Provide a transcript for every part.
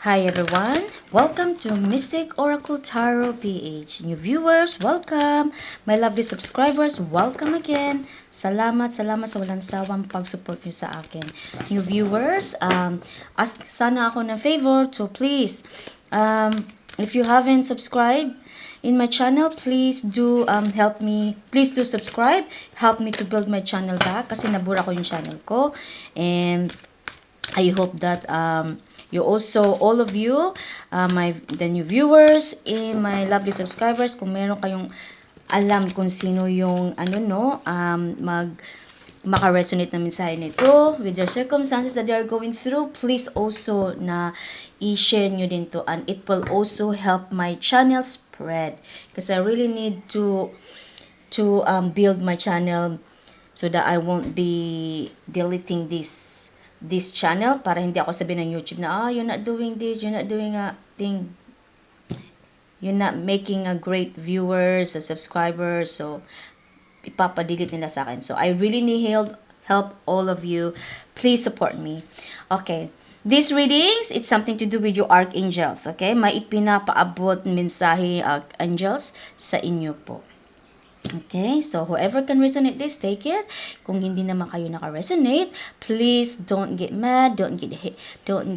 Hi everyone! Welcome to Mystic Oracle Tarot PH. New viewers, welcome! My lovely subscribers, welcome again! Salamat sa walang sawang pag-support nyo sa akin. New viewers, ask sana ako ng favor to please, if you haven't subscribed in my channel, please do help me, please do subscribe, help me to build my channel back kasi nabura ko yung channel ko. And I hope that you also, all of you, the new viewers, and my lovely subscribers, kung meron kayong alam kung sino yung maka-resonate na mensahe nito with their circumstances that they are going through, please also na i-share nyo din to, and it will also help my channel spread because I really need to build my channel so that I won't be deleting this channel para hindi ako sabihin ng YouTube na, you're not doing this, you're not doing a thing, you're not making a great viewers or subscribers, so ipapadelete nila sa akin. So I really need help all of you. Please support me. Okay. These readings, it's something to do with your archangels, okay? May ipinapaabot mensahe archangels sa inyo po. Okay, so whoever can resonate this, take it. Kung hindi naman kayo naka-resonate, please don't get mad, don't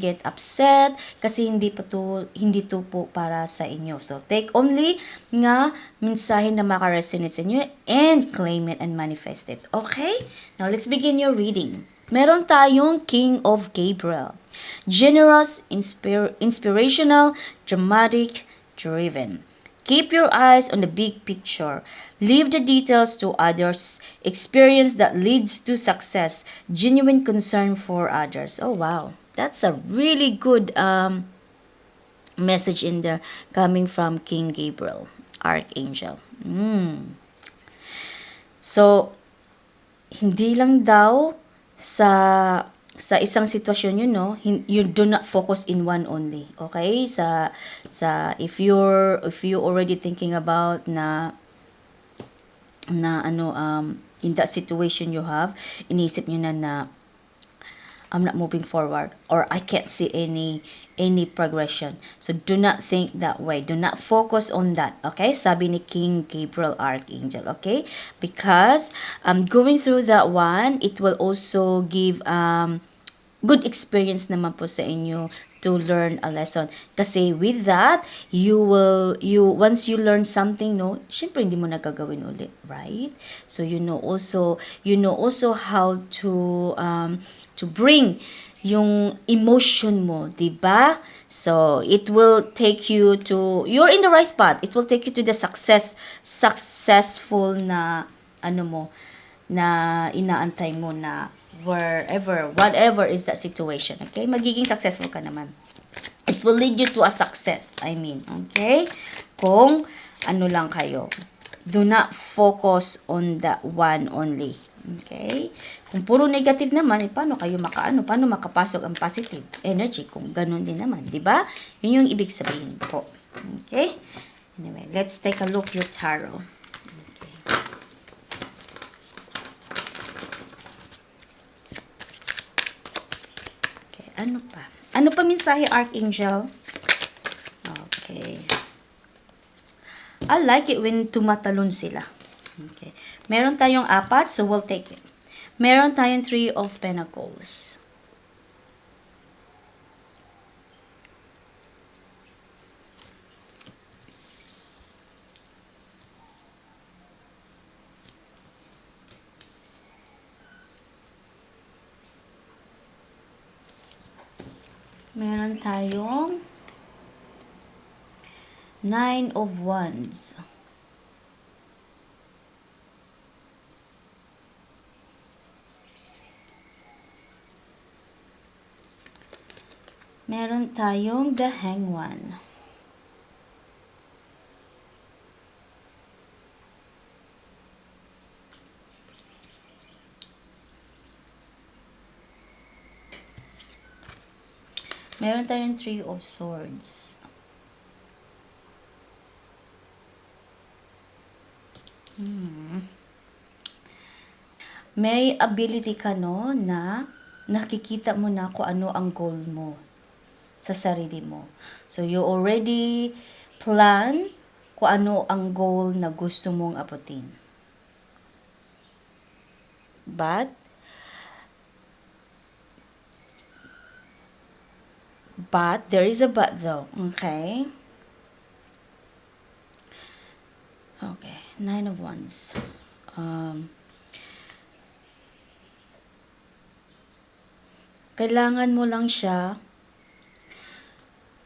get upset kasi hindi to po para sa inyo. So take only nga mensahe na maka-resonate sa inyo and claim it and manifest it. Okay? Now let's begin your reading. Meron tayong King of Gabriel. Generous, inspirational, dramatic, driven. Keep your eyes on the big picture. Leave the details to others. Experience that leads to success. Genuine concern for others. Oh, wow. That's a really good message in there coming from King Gabriel, Archangel. So, hindi lang daw sa isang sitwasyon yun, no, you do not focus in one only, okay? If you already thinking about in that situation you have, inisip nyo na I'm not moving forward or I can't see any progression. So do not think that way. Do not focus on that. Okay? Sabi ni King Gabriel Archangel. Okay? Because going through that one, it will also give good experience naman po sa inyo to learn a lesson. Kasi with that, once you learn something, no, syempre hindi mo na gagawin ulit, right? So you know also how to bring yung emotion mo, 'di ba? So it will take you to, you're in the right path. It will take you to the successful na na inaantay mo na whatever is that situation, okay? Magiging successful ka naman. It will lead you to a success, okay? Kung lang kayo. Do not focus on that one only, okay? Kung puro negative naman, paano kayo paano makapasok ang positive energy kung ganun din naman, di ba? Yun yung ibig sabihin po. Okay? Anyway, let's take a look your tarot. Ano pa? Ano pa mensahe, Archangel? Okay. I like it when tumatalon sila. Okay. Meron tayong 4, so we'll take it. Meron tayong 3 of Pentacles. Meron tayong 9 of Wands. Meron tayong the Hanged One. Meron tayong 3 of Swords. May ability ka, no, na nakikita mo na kung ano ang goal mo. sa sarili mo. So, you already plan kung ano ang goal na gusto mong abutin. But there is a but though. Okay? Okay. 9 of Wands. Kailangan mo lang siya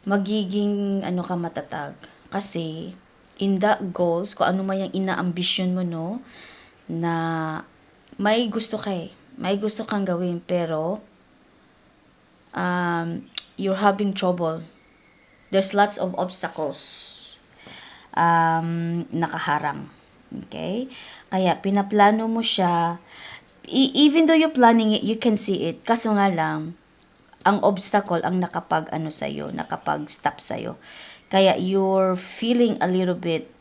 magiging matatag. Kasi, in that goals, kung ano man yung ina-ambition mo, no, na may gusto may gusto kang gawin, pero, you're having trouble. There's lots of obstacles, nakaharang. Okay? Kaya, pinaplano mo siya, even though you're planning it, you can see it. Kaso nga lang, ang obstacle ang nakapag-stop sa'yo. Kaya you're feeling a little bit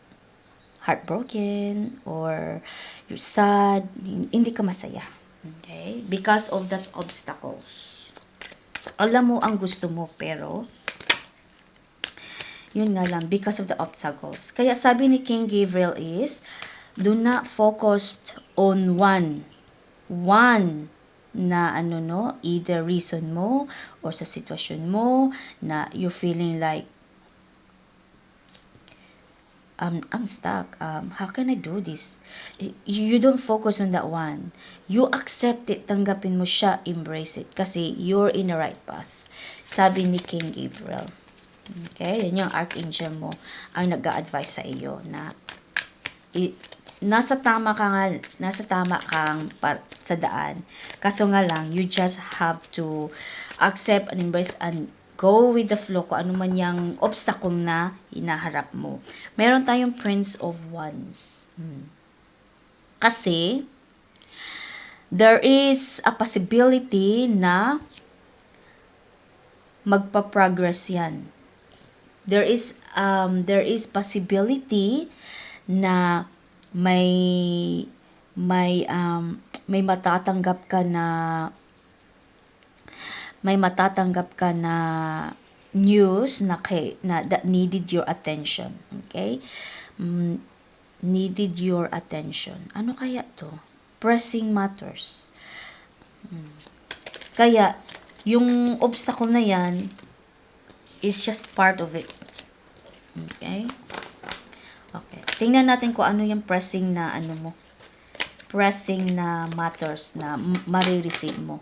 heartbroken or you're sad, hindi ka masaya. Okay? Because of that obstacles. Alam mo ang gusto mo, pero yun nga lang, because of the obstacles. Kaya sabi ni King Gabriel is, do not focus on one na either reason mo or sa sitwasyon mo na you're feeling like I'm stuck. How can I do this? You don't focus on that one. You accept it, tanggapin mo siya, embrace it kasi you're in the right path. Sabi ni King Gabriel. Okay? Yan yung archangel mo ang nag-a-advise sa iyo na nasa tama kang sa daan. Kaso nga lang, you just have to accept and embrace and go with the flow kung ano man yung obstacle na hinaharap mo. Meron tayong Prince of Wands. Kasi, there is a possibility na magpa-progress yan. There is possibility na may matatanggap ka na news na that needed your attention. Okay? Needed your attention. Ano kaya to? Pressing matters. Kaya yung obstacle na yan is just part of it. Okay? Okay. Tingnan natin kung ano yung pressing na pressing na matters na marireceive mo.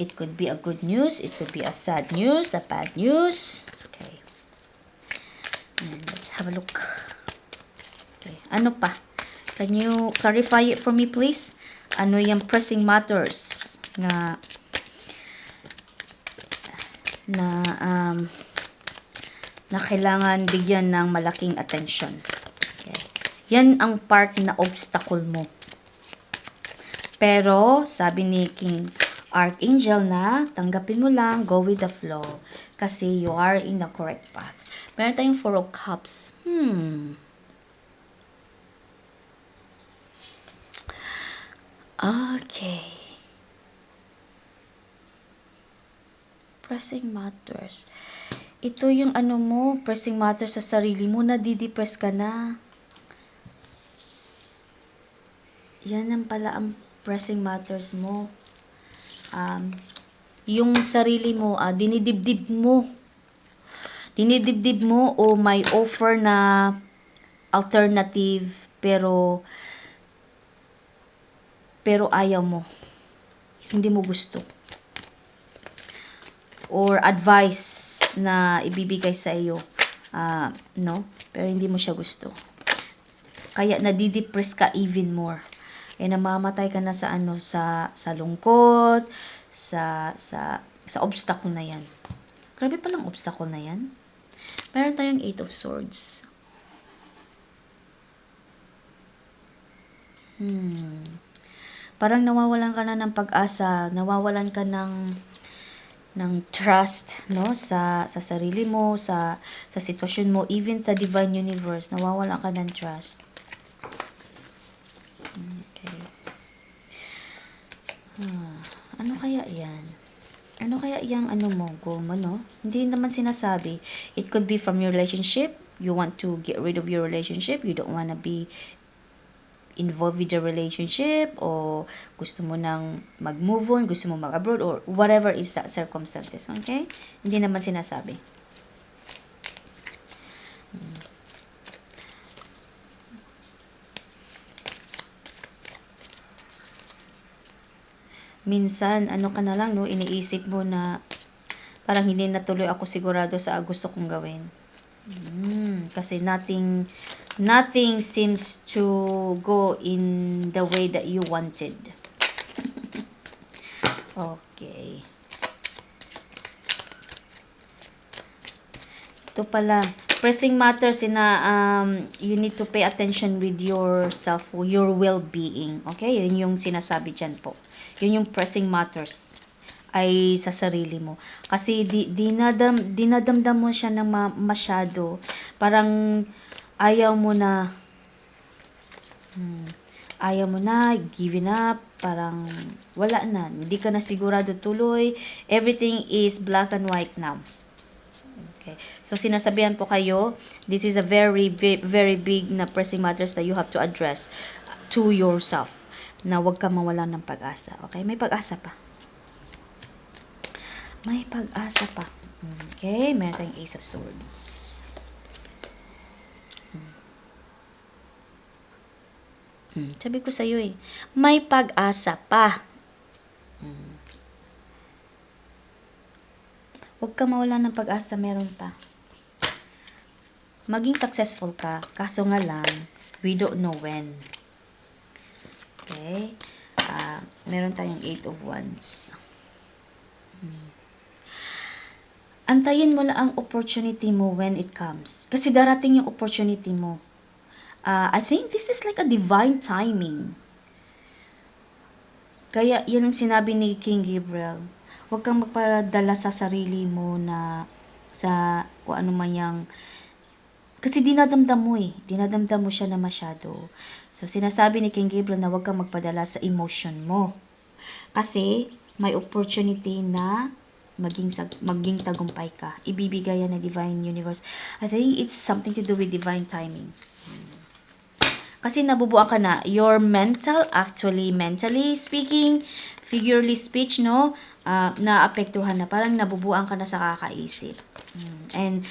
It could be a good news, it could be a sad news, a bad news. Okay. And let's have a look. Okay. Ano pa? Can you clarify it for me, please? Ano yung pressing matters na kailangan bigyan ng malaking attention. Okay. Yan ang part na obstacle mo. Pero, sabi ni King Archangel na, tanggapin mo lang, go with the flow. Kasi you are in the correct path. Meron tayong 4 of Cups. Okay. Pressing matters. Ito yung pressing matters sa sarili mo, nadidepress ka na. Yan ang pala ang pressing matters mo. Yung sarili mo, dinidibdib mo. Dinidibdib mo o may offer na alternative pero ayaw mo. Hindi mo gusto. Or advice na ibibigay sa iyo, pero hindi mo siya gusto. Kaya nadidepress ka even more. Namamatay ka na sa lungkot, sa obstacle na yan. Grabe palang obstacle na yan. Meron tayong 8 of Swords. Parang nawawalan ka na ng pag-asa, nawawalan ka ng trust, sa sarili mo, sa sitwasyon mo, even sa divine universe, nawawalan ka ng trust. Okay. Ano kaya yan? Ano kaya yung ano mo, goal mo, no? Hindi naman sinasabi. It could be from your relationship. You want to get rid of your relationship. You don't wanna be involved with the relationship, o gusto mo nang mag-move on, gusto mo mag-abroad, or whatever is that circumstances, okay? Hindi naman sinasabi. Minsan, ano ka na lang, no, iniisip mo na parang hindi natuloy ako sigurado sa gusto kong gawin. Kasi nothing seems to go in the way that you wanted. Okay. Ito pala, pressing matters na you need to pay attention with yourself, your well-being. Okay? Yun yung sinasabi dyan po. Yun yung pressing matters ay sa sarili mo. Kasi dinadamdam mo siya ng masyado. Parang ayaw mo na giving up, parang wala na, hindi ka na sigurado tuloy, everything is black and white now. Okay. So, sinasabihan po kayo, this is a very, very big na pressing matters that you have to address to yourself, na huwag ka mawala ng pag-asa. Okay? May pag-asa pa. May pag-asa pa. Okay? Meron tayong Ace of Swords. Sabi ko sa'yo may pag-asa pa. Huwag ka mawala ng pag-asa, meron pa. Maging successful ka, kaso nga lang, we don't know when. Okay? Meron tayong 8 of Wands. Antayin mo lang ang opportunity mo when it comes. Kasi darating yung opportunity mo. I think this is like a divine timing. Kaya yun ang sinabi ni King Gabriel. Huwag kang magpadala sa sarili mo na sa kung ano man yang, kasi dinadamdam mo dinadamdam mo siya na masyado. So sinasabi ni King Gabriel na huwag kang magpadala sa emotion mo. Kasi may opportunity na maging tagumpay ka. Ibibigay yan ng Divine Universe. I think it's something to do with divine timing. Kasi nabubuan ka na, your mentally speaking, figuratively speech, no, naapektuhan na, parang nabubuan ka na sa kakaisip. And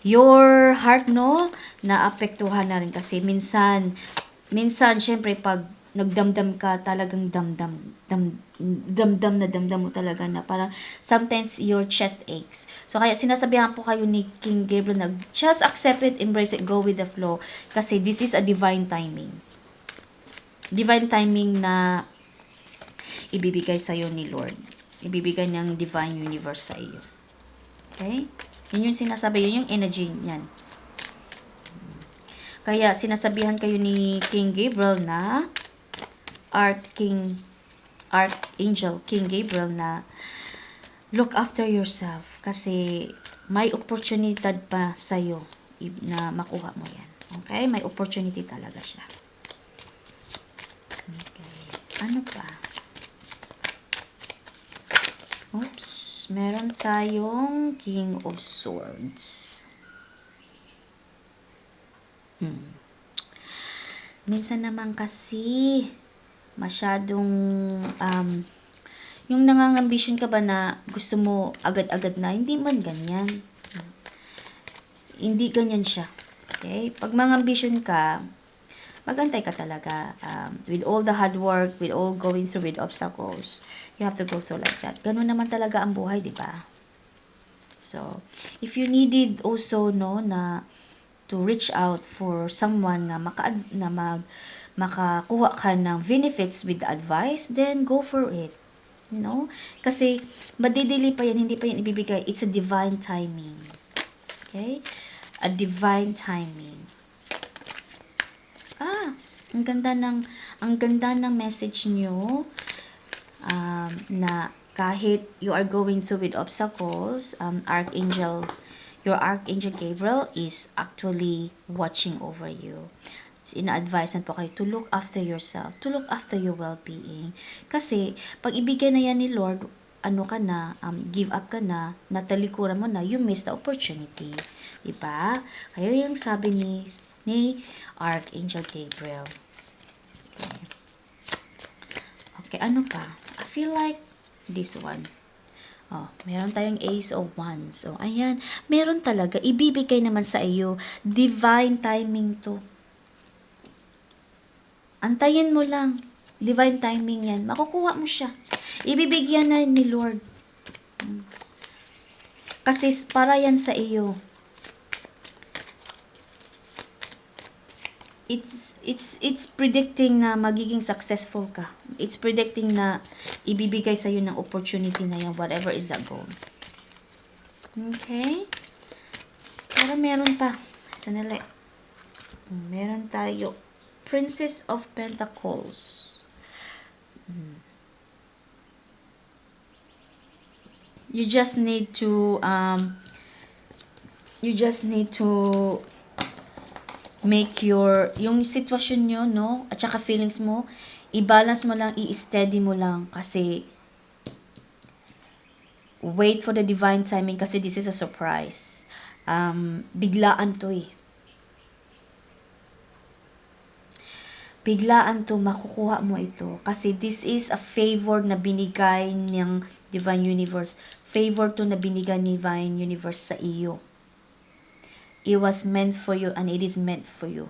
your heart, no, naapektuhan na rin kasi minsan, syempre, pag nagdamdam ka, talagang damdam mo talaga na parang sometimes your chest aches. So kaya sinasabihan po kayo ni King Gabriel na just accept it, embrace it, go with the flow, kasi this is a divine timing. Divine timing na ibibigay sa iyo ni Lord. Ibibigay ng Divine Universe sa iyo. Okay? Yun yung sinasabi, yun yung energy niyan. Kaya sinasabihan kayo ni King Gabriel na Archangel King Gabriel na look after yourself kasi may opportunity pa sa'yo na makuha mo yan. Okay? May opportunity talaga siya. Okay. Ano pa? Oops. Meron tayong King of Swords. Minsan naman kasi masyadong yung nangangambisyon ka ba na gusto mo agad-agad na, hindi man ganyan. Hindi ganyan siya. Okay? Pag mangambisyon ka, magantay ka talaga. With all the hard work, with all going through with obstacles, you have to go through like that. Ganun naman talaga ang buhay, di ba? So, if you needed also, no, na to reach out for someone na makakuha ka ng benefits with the advice, then go for it. You know? Kasi, madidili pa yan, hindi pa yan ibibigay. It's a divine timing. Okay? A divine timing. Ang ganda ng message nyo, na kahit you are going through with obstacles, your Archangel Gabriel is actually watching over you. Ina-advise po kayo to look after yourself, to look after your well-being. Kasi, pag ibigay na yan ni Lord, ano ka na, give up ka na, natalikuran mo na, you miss the opportunity. Diba? Kaya yung sabi ni Archangel Gabriel. Okay, ano pa? I feel like this one. Oh, meron tayong Ace of Wands. So, ayan, meron talaga. Ibibigay naman sa iyo. Divine timing to. Antayin mo lang. Divine timing yan. Makukuha mo siya. Ibibigyan na ni Lord. Kasi para yan sa iyo. It's predicting na magiging successful ka. It's predicting na ibibigay sa iyo ng opportunity na yan, whatever is that goal. Okay? Pero meron pa. Sanali. Meron tayo. Princess of Pentacles. You just need to make yung sitwasyon nyo, no, at saka feelings mo, i-balance mo lang, i-steady mo lang, kasi wait for the divine timing, kasi this is a surprise. Biglaan to eh. Biglaan to, makukuha mo ito, kasi this is a favor na binigay ng Divine Universe. Favor to na binigay ni Divine Universe sa iyo. It was meant for you and it is meant for you.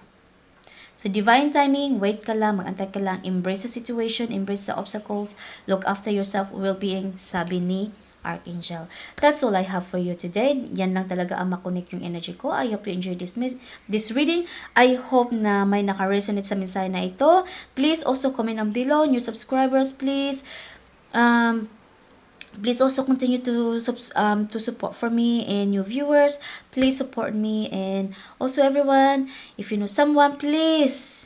So, divine timing, wait ka lang, mag-antay ka lang, embrace the situation, embrace the obstacles, look after yourself, well-being, sabi ni Archangel. That's all I have for you today. Yan lang talaga ang makonek yung energy ko. I hope you enjoyed this reading. I hope na may naka-resonate sa mensahe na ito. Please also comment down below. New subscribers, please. Please also continue to support for me, and new viewers, please support me. And also everyone, if you know someone, please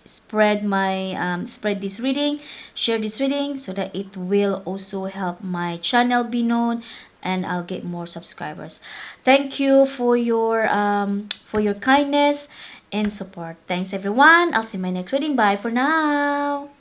spread this reading, share this reading, so that it will also help my channel be known and I'll get more subscribers. Thank you for your kindness and support. Thanks everyone. I'll see you in my next reading. Bye for now.